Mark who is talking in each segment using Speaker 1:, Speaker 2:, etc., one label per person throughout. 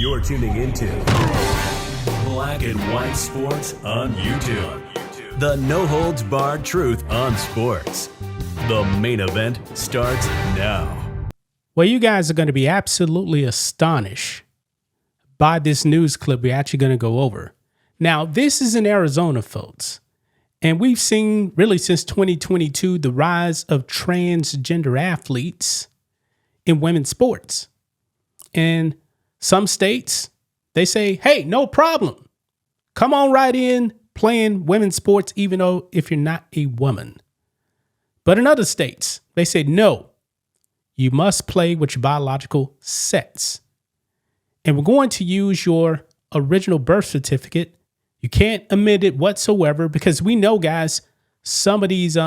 Speaker 1: You're tuning into Black and White Sports on YouTube. The no-holds-barred truth on sports. The main event starts now.
Speaker 2: Well, you guys are going to be absolutely astonished by this news clip we're actually going to go over. Now, this is in Arizona, folks. And we've seen really since 2022 the rise of transgender athletes in women's sports. In some states, they say, hey, no problem. Come on right in playing women's sports, even though if you're not a woman. But in other states, they say, no, you must play with your biological sex. And we're going to use your original birth certificate. You can't amend it whatsoever because we know, guys, some of these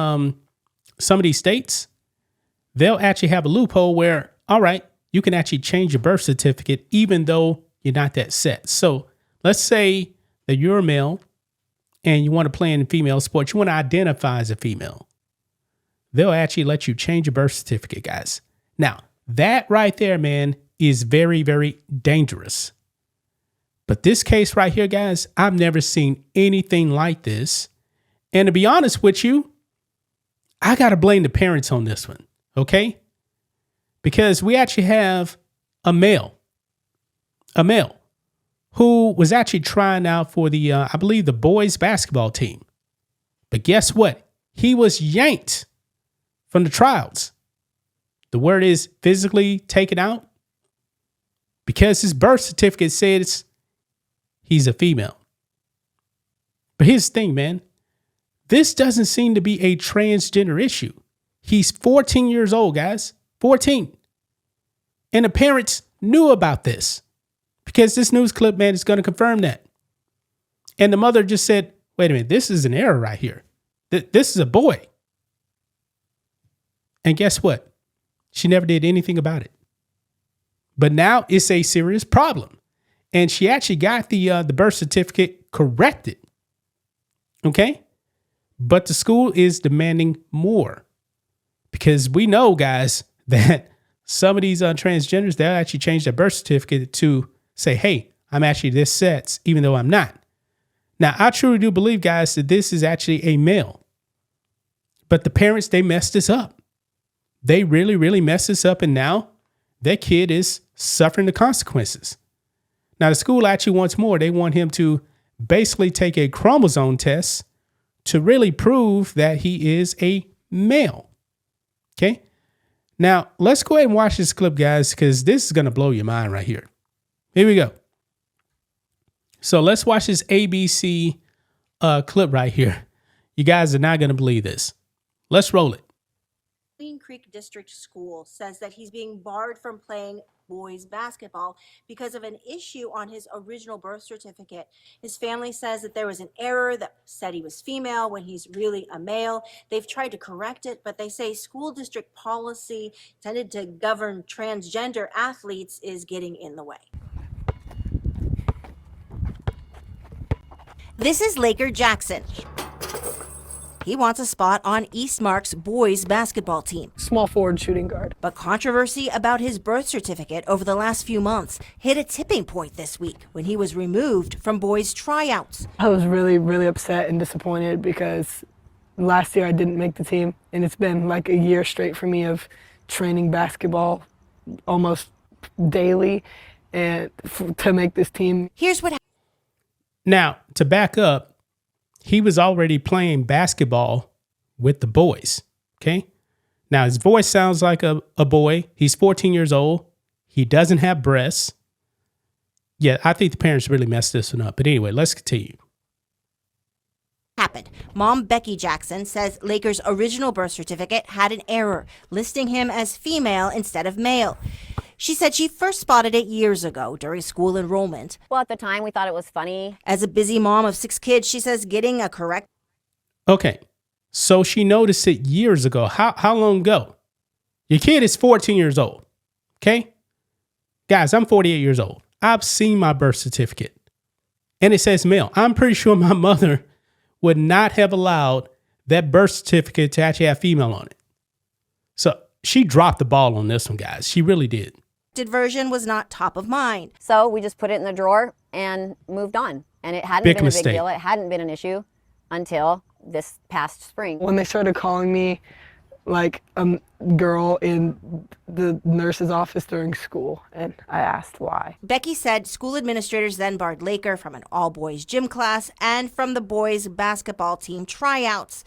Speaker 2: states, they'll actually have a loophole where, all right, you can actually change your birth certificate even though you're not that set. So let's say that you're a male and you want to play in female sports. You want to identify as a female. They'll actually let you change your birth certificate, guys. Now, that right there, man, is very, very dangerous. But this case right here, guys, I've never seen anything like this. And to be honest with you, I got to blame the parents on this one, okay? Because we actually have a male who was actually trying out for the, I believe, the boys basketball team. But guess what? He was yanked from the tryouts. The word is physically taken out because his birth certificate says he's a female. But here's the thing, man. This doesn't seem to be a transgender issue. He's 14 years old, guys. 14. And the parents knew about this because this news clip, man, is going to confirm that. And the mother just said, wait a minute, this is an error right here. This is a boy. And guess what? She never did anything about it. But now it's a serious problem. And she actually got the birth certificate corrected. Okay? But the school is demanding more. Because we know, guys, that some of these transgenders, they'll actually change their birth certificate to say, hey, I'm actually this sex, even though I'm not. Now, I truly do believe, guys, that this is actually a male. But the parents, they messed this up. They really, really messed this up. And now their kid is suffering the consequences. Now, the school actually wants more. They want him to basically take a chromosome test to really prove that he is a male. Okay. Now, let's go ahead and watch this clip, guys, because this is going to blow your mind right here. Here we go. So let's watch this ABC clip right here. You guys are not going to believe this. Let's roll it.
Speaker 3: Queen Creek District School says that he's being barred from playing boys basketball because of an issue on his original birth certificate. His family says that there was an error that said he was female when he's really a male. They've tried to correct it, but they say school district policy intended to govern transgender athletes is getting in the way. This is Laker Jackson. He wants a spot on Eastmark's boys basketball team.
Speaker 4: Small forward shooting guard.
Speaker 3: But controversy about his birth certificate over the last few months hit a tipping point this week when he was removed from boys tryouts.
Speaker 4: I was really, really upset and disappointed because last year I didn't make the team, and it's been like a year straight for me of training basketball almost daily and to make this team.
Speaker 3: Here's what happened.
Speaker 2: Now, to back up, he was already playing basketball with the boys, okay? Now, his voice sounds like a boy. He's 14 years old. He doesn't have breasts. Yeah, I think the parents really messed this one up. But anyway, let's continue.
Speaker 3: Happened. Mom Becky Jackson says Laker's original birth certificate had an error, listing him as female instead of male. She said she first spotted it years ago during school enrollment.
Speaker 5: Well, at the time, we thought it was funny.
Speaker 3: As a busy mom of 6 kids, she says getting a correct.
Speaker 2: Okay, so she noticed it years ago. How long ago? Your kid is 14 years old, okay? Guys, I'm 48 years old. I've seen my birth certificate, and it says male. I'm pretty sure my mother would not have allowed that birth certificate to actually have female on it. So she dropped the ball on this one, guys. She really did.
Speaker 3: version was not top of mind.
Speaker 5: So we just put it in the drawer and moved on. And it hadn't
Speaker 2: Big
Speaker 5: been a
Speaker 2: mistake.
Speaker 5: big deal. It hadn't been an issue until this past spring.
Speaker 4: When they started calling me like a girl in the nurse's office during school, and I asked why.
Speaker 3: Becky said school administrators then barred Laker from an all-boys gym class and from the boys' basketball team tryouts.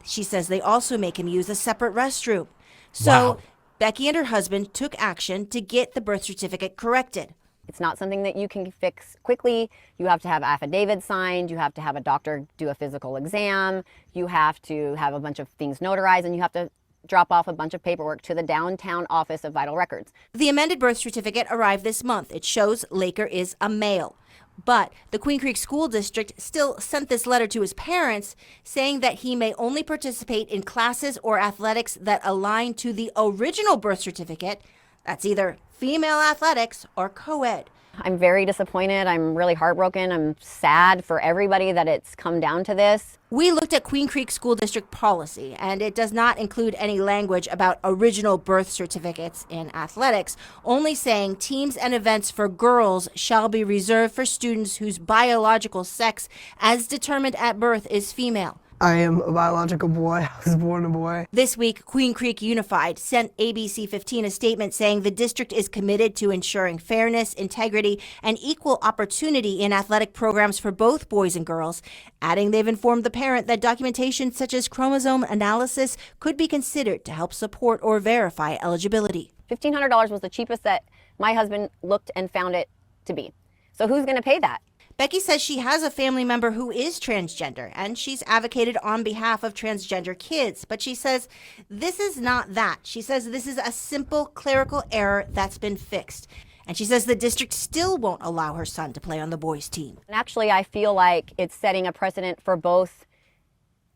Speaker 3: She says they also make him use a separate restroom. So
Speaker 2: Wow.
Speaker 3: Becky and her husband took action to get the birth certificate corrected.
Speaker 5: It's not something that you can fix quickly. You have to have affidavits signed. You have to have a doctor do a physical exam. You have to have a bunch of things notarized, and you have to drop off a bunch of paperwork to the downtown office of Vital Records.
Speaker 3: The amended birth certificate arrived this month. It shows Laker is a male. But the Queen Creek School District still sent this letter to his parents saying that he may only participate in classes or athletics that align to the original birth certificate. That's either female athletics or co-ed.
Speaker 5: I'm very disappointed. I'm really heartbroken. I'm sad for everybody that it's come down to this.
Speaker 3: We looked at Queen Creek School District policy, and it does not include any language about original birth certificates in athletics, only saying teams and events for girls shall be reserved for students whose biological sex, as determined at birth, is female.
Speaker 4: I am a biological boy. I was born a boy.
Speaker 3: This week, Queen Creek Unified sent ABC 15 a statement saying the district is committed to ensuring fairness, integrity, and equal opportunity in athletic programs for both boys and girls, adding they've informed the parent that documentation such as chromosome analysis could be considered to help support or verify eligibility.
Speaker 5: $1,500 was the cheapest that my husband looked and found it to be. So who's going to pay that?
Speaker 3: Becky says she has a family member who is transgender, and she's advocated on behalf of transgender kids. But she says this is not that. She says this is a simple clerical error that's been fixed. And she says the district still won't allow her son to play on the boys' team.
Speaker 5: And actually, I feel like it's setting a precedent for both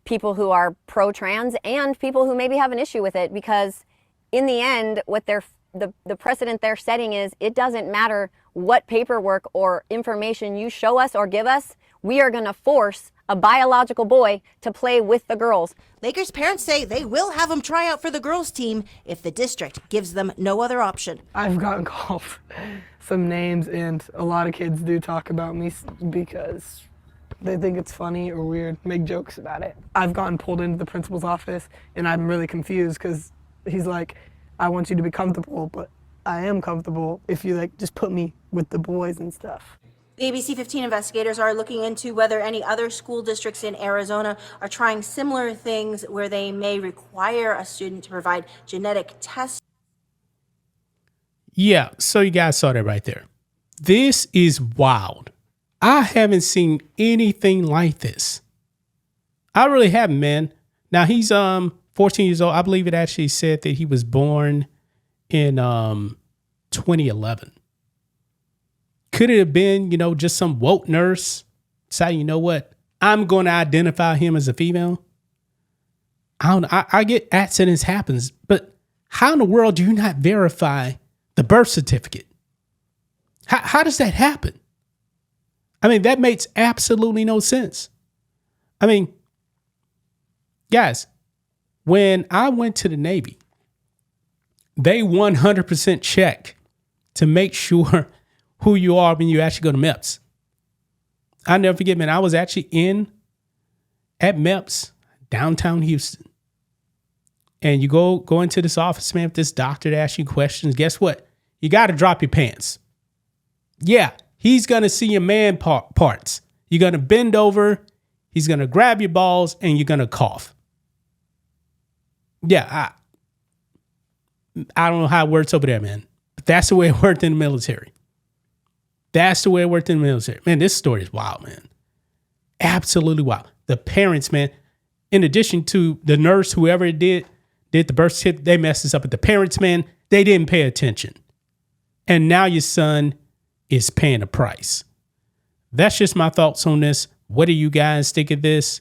Speaker 5: people who are pro-trans and people who maybe have an issue with it, because in the end, what the precedent they're setting is it doesn't matter what paperwork or information you show us or give us, we are going to force a biological boy to play with the girls.
Speaker 3: Lakers parents say they will have him try out for the girls' team if the district gives them no other option.
Speaker 4: I've gotten called some names, and a lot of kids do talk about me because they think it's funny or weird, make jokes about it. I've gotten pulled into the principal's office, and I'm really confused because he's like, I want you to be comfortable, but I am comfortable if you just put me with the boys and stuff.
Speaker 3: The ABC 15 investigators are looking into whether any other school districts in Arizona are trying similar things where they may require a student to provide genetic tests.
Speaker 2: Yeah, so you guys saw that right there. This is wild. I haven't seen anything like this. I really haven't, man. Now he's 14 years old. I believe it actually said that he was born in 2011. Could it have been, just some woke nurse saying, you know what, I'm going to identify him as a female? I don't know. I get accidents happens, but how in the world do you not verify the birth certificate? How does that happen? I mean, that makes absolutely no sense. I mean, guys, when I went to the Navy, they 100% check to make sure who you are when you actually go to MEPS. I'll never forget, man, I was actually at MEPS, downtown Houston. And you go into this office, man, with this doctor to ask you questions. Guess what? You got to drop your pants. Yeah, he's going to see your man parts. You're going to bend over. He's going to grab your balls and you're going to cough. Yeah, I don't know how it works over there, man. But that's the way it worked in the military. That's the way it worked in the military. Man, this story is wild, man. Absolutely wild. The parents, man, in addition to the nurse, whoever it did the birth certificate, they messed this up. But the parents, man, they didn't pay attention. And now your son is paying a price. That's just my thoughts on this. What do you guys think of this?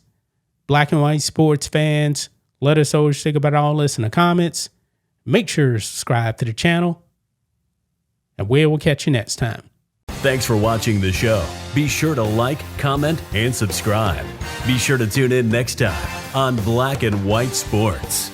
Speaker 2: Black and white sports fans, let us know what you think about all this in the comments. Make sure to subscribe to the channel. And we will catch you next time.
Speaker 1: Thanks for watching the show. Be sure to like, comment, and subscribe. Be sure to tune in next time on Black and White Sports.